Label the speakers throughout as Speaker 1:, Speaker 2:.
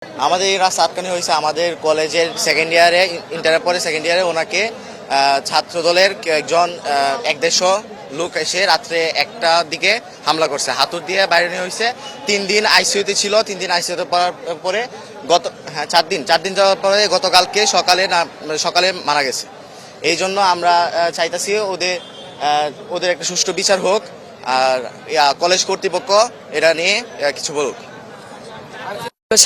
Speaker 1: আমাদের এই রাস্তা আটকানি হয়েছে আমাদের কলেজের সেকেন্ড ইয়ারে, ইন্টারের পরে সেকেন্ড ইয়ারে ওনাকে ছাত্রদলের একজন 150 লোক এসে রাত্রে 1টার দিকে হামলা করছে, হাতুড় দিয়ে বাইরে নিয়ে হয়েছে। 3 দিন আইসিইউতে ছিল। 3 দিন আইসিইউতে পরে চার দিন যাওয়ার পরে গতকালকে সকালে মারা গেছে। এই জন্য আমরা চাইতেছি ওদের একটা সুষ্ঠু বিচার হোক, আর কলেজ কর্তৃপক্ষ এটা নিয়ে কিছু বলুক।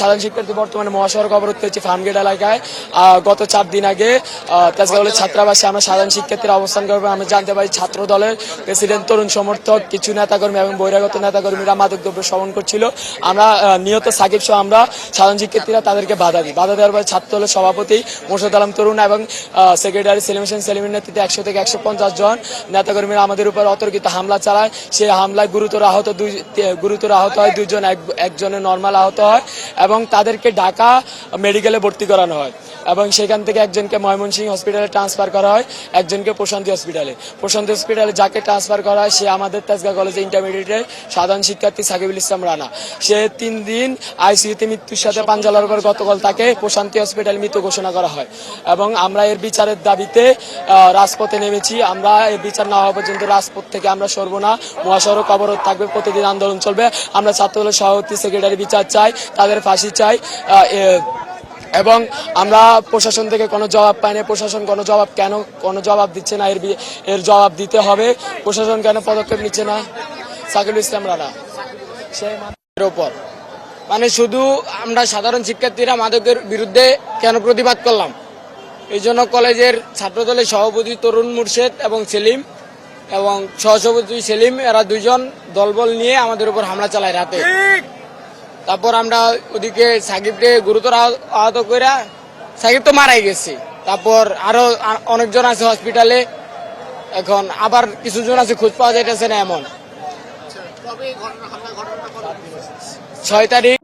Speaker 2: সাধারণ শিক্ষার্থী বর্তমানে মহাসড়ক অবরোধ হয়েছে ফার্মগেট এলাকায়। গত 4 দিন আগে তেজগাঁও কলেজ ছাত্রাবাসে আমরা সাধারণ শিক্ষার্থীরা অবস্থান করবো। আমরা জানতে পারি ছাত্র দলের প্রেসিডেন্ট, তরুণ সমর্থক, কিছু নেতাকর্মী এবং বহিরাগত নেতাকর্মীরা মাদকদ্রব্য সেবন করছিল। আমরা নিহত সাকিব সহ আমরা সাধারণ শিক্ষার্থীরা তাদেরকে বাধা দেওয়ার পরে ছাত্র দলের সভাপতি মোর্শেদ আলম তরুণ এবং সেক্রেটারি সেলিম হোসেন সেলিমের নেতৃত্বে 100 থেকে 150 জন নেতাকর্মীরা আমাদের উপর অতর্কিত হামলা চালায়। সেই হামলায় গুরুতর আহত হয় 2 জন, একজনের নর্মাল আহত হয় এবং তাদেরকে ঢাকা মেডিকেলে ভর্তি করানো হয় এবং সেখান থেকে একজনকে ময়মনসিংহ হসপিটালে ট্রান্সফার করা হয়, একজনকে প্রশান্তি হসপিটালে যাকে ট্রান্সফার করা হয় সে আমাদের তেজগাঁও কলেজে ইন্টারমিডিয়েটের সাধারণ শিক্ষার্থী সাকিবুল ইসলাম রানা। সে 3 দিন আইসিইউতে মৃত্যুর সাথে পাঞ্জালার পর গতকাল তাকে প্রশান্তি হসপিটাল মৃত ঘোষণা করা হয় এবং আমরা এর বিচারের দাবিতে রাজপথে নেমেছি। আমরা এর বিচার না হওয়া পর্যন্ত রাজপথ থেকে আমরা সরব না, মহাসড়ক অবরোধ থাকবে, প্রতিদিন আন্দোলন চলবে। আমরা ছাত্রদলের সভাপতি, সেক্রেটারি বিচার চাই, তাদের ফাঁসি চাই এবং আমরা প্রশাসন থেকে কোনো জবাব পাই না। প্রশাসন কোনো জবাব দিচ্ছে না। এর জবাব দিতে হবে। প্রশাসন কেন পদক্ষেপ নিচ্ছে না? সাকিবুল ইসলাম রানা সেই মাদকের ওপর মানে শুধু আমরা সাধারণ শিক্ষার্থীরা মাদকের বিরুদ্ধে কেন প্রতিবাদ করলাম, এই জন্য কলেজের ছাত্রদলের সভাপতি তরুণ মুর্শেদ এবং সেলিম এবং সহসভাপতি সেলিম, এরা 2 জন দলবল নিয়ে আমাদের উপর হামলা চালায় রাতে। তারপর আমরা ওদিকে সাকিবকে গুরুতর আহত করে, সাকিব তো মারাই গেছে। তারপর আরো অনেকজন আছে হসপিটালে, এখন আবার কিছু জন আছে খোঁজ পাওয়া যাইতেছে না। এমন 6 তারিখ